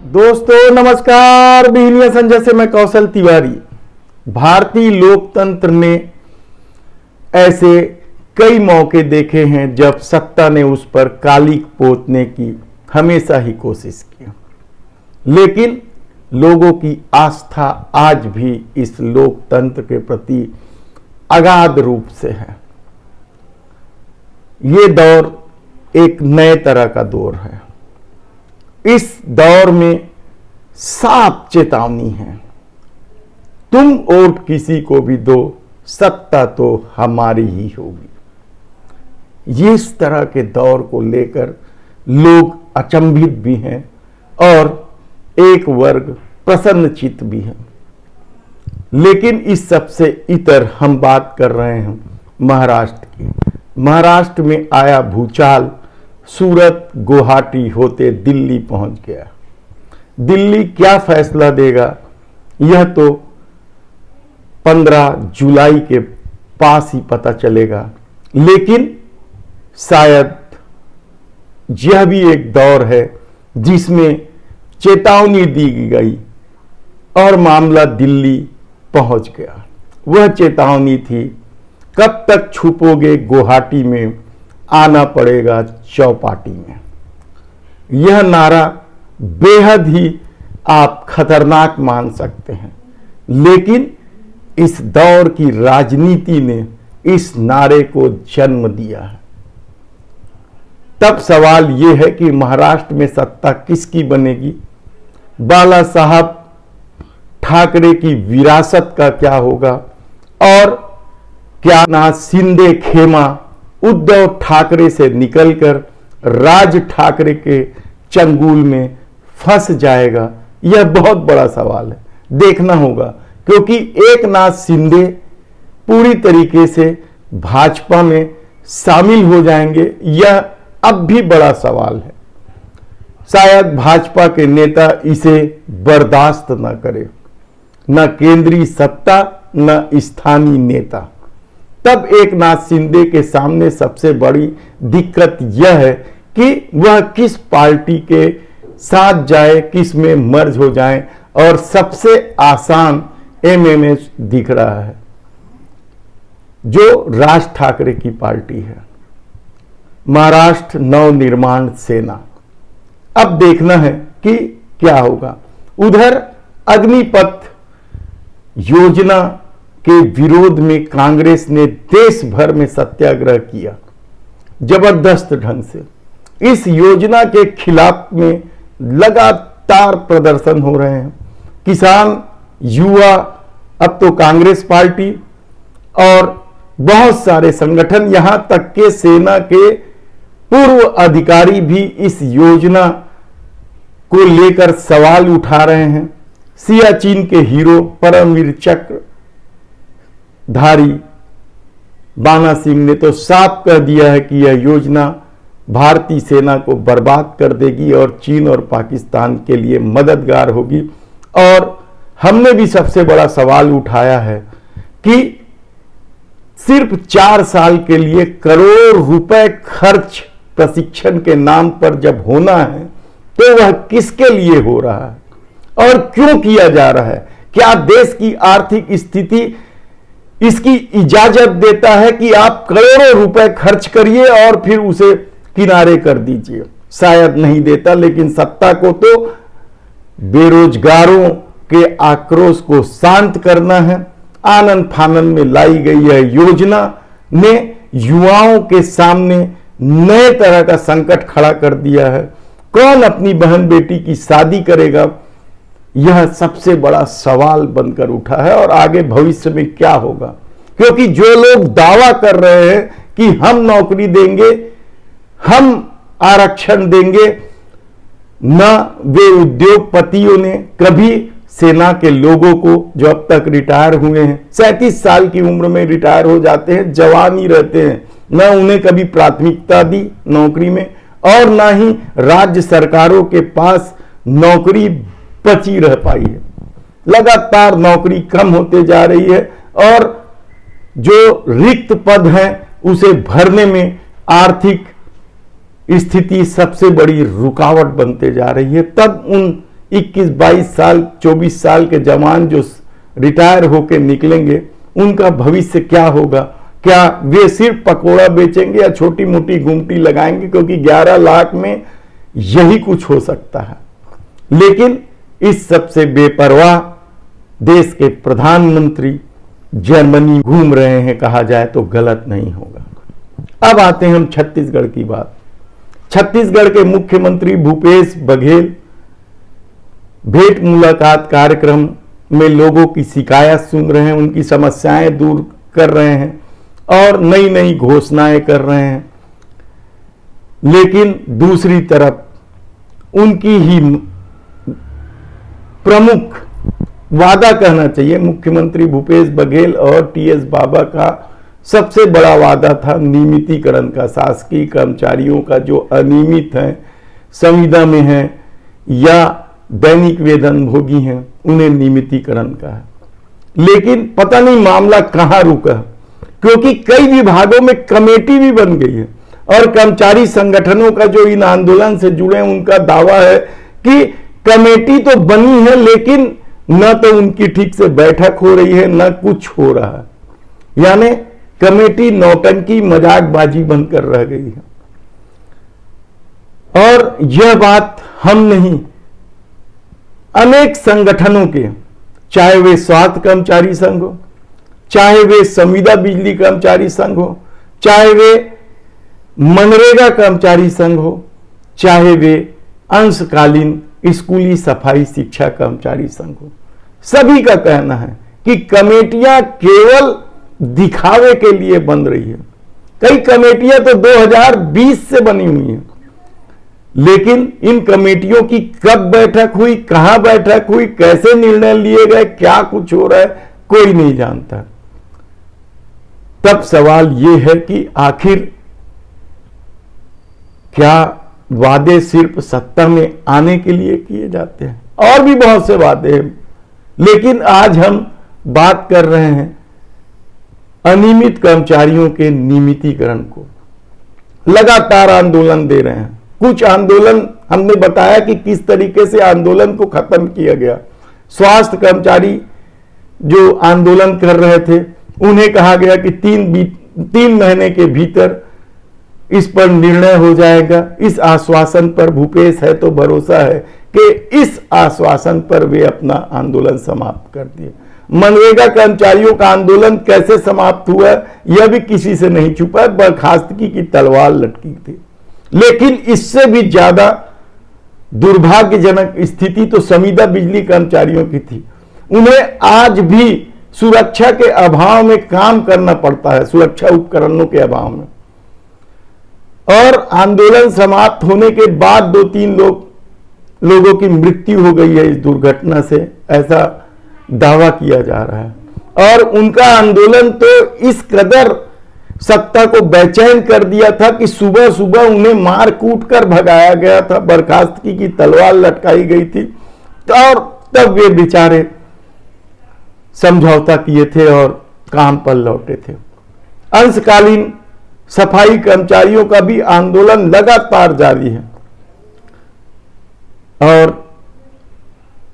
दोस्तों नमस्कार। बिहनिया संजय से मैं कौशल तिवारी। भारतीय लोकतंत्र ने ऐसे कई मौके देखे हैं जब सत्ता ने उस पर काली पोतने की हमेशा ही कोशिश की, लेकिन लोगों की आस्था आज भी इस लोकतंत्र के प्रति अगाध रूप से है। ये दौर एक नए तरह का दौर है। इस दौर में साफ चेतावनी है, तुम वोट किसी को भी दो, सत्ता तो हमारी ही होगी। इस तरह के दौर को लेकर लोग अचंभित भी हैं और एक वर्ग प्रसन्नचित्त भी है। लेकिन इस सबसे इतर हम बात कर रहे हैं महाराष्ट्र की। महाराष्ट्र में आया भूचाल सूरत गुवाहाटी होते दिल्ली पहुंच गया। दिल्ली क्या फैसला देगा यह तो 15 जुलाई के पास ही पता चलेगा, लेकिन शायद यह भी एक दौर है जिसमें चेतावनी दी गई और मामला दिल्ली पहुंच गया। वह चेतावनी थी, कब तक छुपोगे गुवाहाटी में, आना पड़ेगा चौपाटी में। यह नारा बेहद ही आप खतरनाक मान सकते हैं, लेकिन इस दौर की राजनीति ने इस नारे को जन्म दिया है। तब सवाल यह है कि महाराष्ट्र में सत्ता किसकी बनेगी, बाला साहब ठाकरे की विरासत का क्या होगा, और क्या ना शिंदे खेमा उद्धव ठाकरे से निकलकर राज ठाकरे के चंगुल में फंस जाएगा। यह बहुत बड़ा सवाल है, देखना होगा, क्योंकि एक नाथ शिंदे पूरी तरीके से भाजपा में शामिल हो जाएंगे, यह अब भी बड़ा सवाल है। शायद भाजपा के नेता इसे बर्दाश्त न करे, न केंद्रीय सत्ता न स्थानीय नेता। तब एक नाथ शिंदे के सामने सबसे बड़ी दिक्कत यह है कि वह किस पार्टी के साथ जाए, किस में मर्ज हो जाए, और सबसे आसान एमएमएस दिख रहा है जो राज ठाकरे की पार्टी है, महाराष्ट्र नवनिर्माण सेना। अब देखना है कि क्या होगा। उधर अग्निपथ योजना के विरोध में कांग्रेस ने देश भर में सत्याग्रह किया जबरदस्त ढंग से। इस योजना के खिलाफ में लगातार प्रदर्शन हो रहे हैं। किसान, युवा, अब तो कांग्रेस पार्टी और बहुत सारे संगठन, यहां तक के सेना के पूर्व अधिकारी भी इस योजना को लेकर सवाल उठा रहे हैं। सियाचिन के हीरो परमवीर चक्र धारी बाना सिंह ने तो साफ कह दिया है कि यह योजना भारतीय सेना को बर्बाद कर देगी और चीन और पाकिस्तान के लिए मददगार होगी। और हमने भी सबसे बड़ा सवाल उठाया है कि सिर्फ 4 साल के लिए करोड़ रुपए खर्च प्रशिक्षण के नाम पर जब होना है तो वह किसके लिए हो रहा है और क्यों किया जा रहा है? क्या देश की आर्थिक स्थिति इसकी इजाजत देता है कि आप करोड़ों रुपए खर्च करिए और फिर उसे किनारे कर दीजिए? शायद नहीं देता, लेकिन सत्ता को तो बेरोजगारों के आक्रोश को शांत करना है। आनंद फानंद में लाई गई यह योजना ने युवाओं के सामने नए तरह का संकट खड़ा कर दिया है। कौन अपनी बहन बेटी की शादी करेगा, यह सबसे बड़ा सवाल बनकर उठा है। और आगे भविष्य में क्या होगा, क्योंकि जो लोग दावा कर रहे हैं कि हम नौकरी देंगे, हम आरक्षण देंगे, न वे उद्योगपतियों ने कभी सेना के लोगों को जो अब तक रिटायर हुए हैं, 37 साल की उम्र में रिटायर हो जाते हैं, जवान ही रहते हैं, न उन्हें कभी प्राथमिकता दी नौकरी में, और न ही राज्य सरकारों के पास नौकरी बची रह पाई है। लगातार नौकरी कम होते जा रही है और जो रिक्त पद हैं उसे भरने में आर्थिक स्थिति सबसे बड़ी रुकावट बनते जा रही है। तब उन 21-22 साल 24 साल के जवान जो रिटायर होके निकलेंगे उनका भविष्य क्या होगा? क्या वे सिर्फ पकोड़ा बेचेंगे या छोटी मोटी गुमटी लगाएंगे? क्योंकि 11 लाख में यही कुछ हो सकता है। लेकिन इस सबसे बेपरवाह देश के प्रधानमंत्री जर्मनी घूम रहे हैं, कहा जाए तो गलत नहीं होगा। अब आते हैं हम छत्तीसगढ़ की बात। छत्तीसगढ़ के मुख्यमंत्री भूपेश बघेल भेंट मुलाकात कार्यक्रम में लोगों की शिकायत सुन रहे हैं, उनकी समस्याएं दूर कर रहे हैं और नई नई घोषणाएं कर रहे हैं। लेकिन दूसरी तरफ उनकी ही प्रमुख वादा कहना चाहिए मुख्यमंत्री भूपेश बघेल और टीएस बाबा का सबसे बड़ा वादा था नियमितीकरण का। शासकीय कर्मचारियों का जो अनियमित हैं, संविदा में हैं या दैनिक वेतन भोगी हैं, उन्हें नियमितीकरण का है। लेकिन पता नहीं मामला कहां रुका, क्योंकि कई विभागों में कमेटी भी बन गई है और कर्मचारी संगठनों का जो इन आंदोलन से जुड़े हैं उनका दावा है कि कमेटी तो बनी है लेकिन न तो उनकी ठीक से बैठक हो रही है न कुछ हो रहा है। यानी कमेटी नौटंकी मजाकबाजी बनकर रह गई है। और यह बात हम नहीं, अनेक संगठनों के, चाहे वे स्वास्थ्य कर्मचारी संघ हो, चाहे वे संविदा बिजली कर्मचारी संघ हो, चाहे वे मनरेगा कर्मचारी संघ हो, चाहे वे अंशकालीन स्कूली सफाई शिक्षा कर्मचारी संघ हो, सभी का कहना है कि कमेटियां केवल दिखावे के लिए बन रही है। कई कमेटियां तो 2020 से बनी हुई हैं, लेकिन इन कमेटियों की कब बैठक हुई, कहां बैठक हुई, कैसे निर्णय लिए गए, क्या कुछ हो रहा है, कोई नहीं जानता। तब सवाल यह है कि आखिर क्या वादे सिर्फ सत्ता में आने के लिए किए जाते हैं? और भी बहुत से वादे हैं, लेकिन आज हम बात कर रहे हैं अनियमित कर्मचारियों के नियमितीकरण को। लगातार आंदोलन दे रहे हैं। कुछ आंदोलन हमने बताया कि किस तरीके से आंदोलन को खत्म किया गया। स्वास्थ्य कर्मचारी जो आंदोलन कर रहे थे उन्हें कहा गया कि 3 महीने के भीतर इस पर निर्णय हो जाएगा। इस आश्वासन पर भूपेश है तो भरोसा है कि इस आश्वासन पर वे अपना आंदोलन समाप्त कर दिए। मनरेगा कर्मचारियों का आंदोलन कैसे समाप्त हुआ यह भी किसी से नहीं छुपा, बर्खास्तगी की तलवार लटकी थी। लेकिन इससे भी ज्यादा दुर्भाग्यजनक स्थिति तो संविदा बिजली कर्मचारियों की थी। उन्हें आज भी सुरक्षा के अभाव में काम करना पड़ता है, सुरक्षा उपकरणों के अभाव में। और आंदोलन समाप्त होने के बाद 2-3 लोगों की मृत्यु हो गई है इस दुर्घटना से, ऐसा दावा किया जा रहा है। और उनका आंदोलन तो इस कदर सत्ता को बेचैन कर दिया था कि सुबह सुबह उन्हें मार कूट कर भगाया गया था, बर्खास्तगी की तलवार लटकाई गई थी। और तब वे बेचारे समझौता किए थे और काम पर लौटे थे। अंशकालीन सफाई कर्मचारियों का भी आंदोलन लगातार जारी है और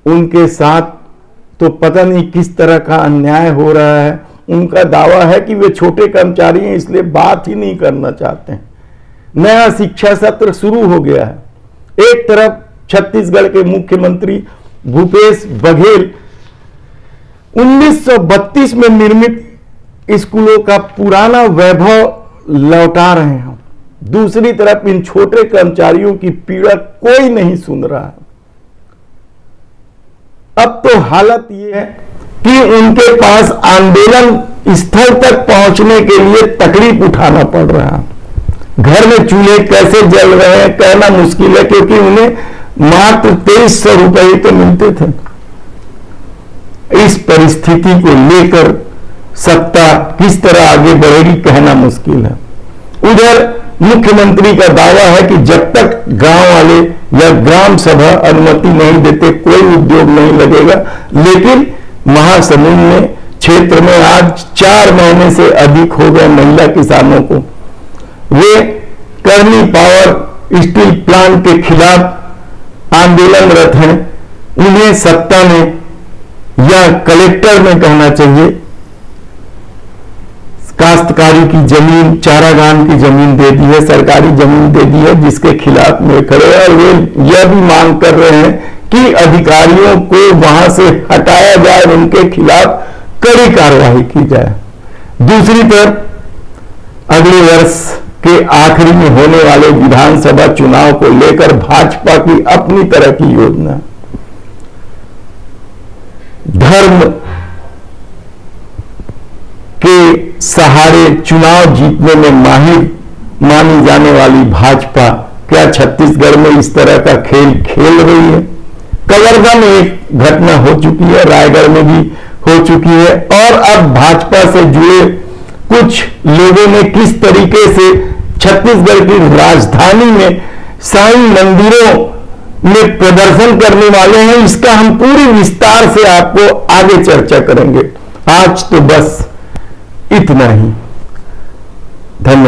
उनके साथ तो पता नहीं किस तरह का अन्याय हो रहा है। उनका दावा है कि वे छोटे कर्मचारी हैं इसलिए बात ही नहीं करना चाहते हैं। नया शिक्षा सत्र शुरू हो गया है। एक तरफ छत्तीसगढ़ के मुख्यमंत्री भूपेश बघेल 1932 में निर्मित स्कूलों का पुराना वैभव लौटा रहे हैं, दूसरी तरफ इन छोटे कर्मचारियों की पीड़ा कोई नहीं सुन रहा है। अब तो हालत यह है कि उनके पास आंदोलन स्थल तक पहुंचने के लिए तकलीफ उठाना पड़ रहा है। घर में चूल्हे कैसे जल रहे हैं कहना मुश्किल है, क्योंकि उन्हें मात्र 2300 रुपए ही तो मिलते थे। इस परिस्थिति को लेकर सत्ता किस तरह आगे बढ़ेगी कहना मुश्किल है। उधर मुख्यमंत्री का दावा है कि जब तक गांव वाले या ग्राम सभा अनुमति नहीं देते कोई उद्योग नहीं लगेगा। लेकिन महासमुंद में क्षेत्र में आज 4 महीने से अधिक हो गए महिला किसानों को। वे कर्मी पावर स्टील प्लांट के खिलाफ आंदोलनरत हैं उन्हें सत्ता में या कलेक्टर में कहना चाहिए, काश्तकारी की जमीन, चारागान की जमीन दे दी है, सरकारी जमीन दे दी है, जिसके खिलाफ में खड़े हैं। और वे यह भी मांग कर रहे हैं कि अधिकारियों को वहां से हटाया जाए, उनके खिलाफ कड़ी कार्रवाई की जाए। दूसरी तरफ अगले वर्ष के आखिरी में होने वाले विधानसभा चुनाव को लेकर भाजपा की अपनी तरह की योजना, धर्म के सहारे चुनाव जीतने में माहिर मानी जाने वाली भाजपा क्या छत्तीसगढ़ में इस तरह का खेल खेल रही है? कवर्धा में एक घटना हो चुकी है, रायगढ़ में भी हो चुकी है, और अब भाजपा से जुड़े कुछ लोगों ने किस तरीके से छत्तीसगढ़ की राजधानी में साईं मंदिरों में प्रदर्शन करने वाले हैं, इसका हम पूरी विस्तार से आपको आगे चर्चा करेंगे। आज तो बस इतना ही। धन्यवाद।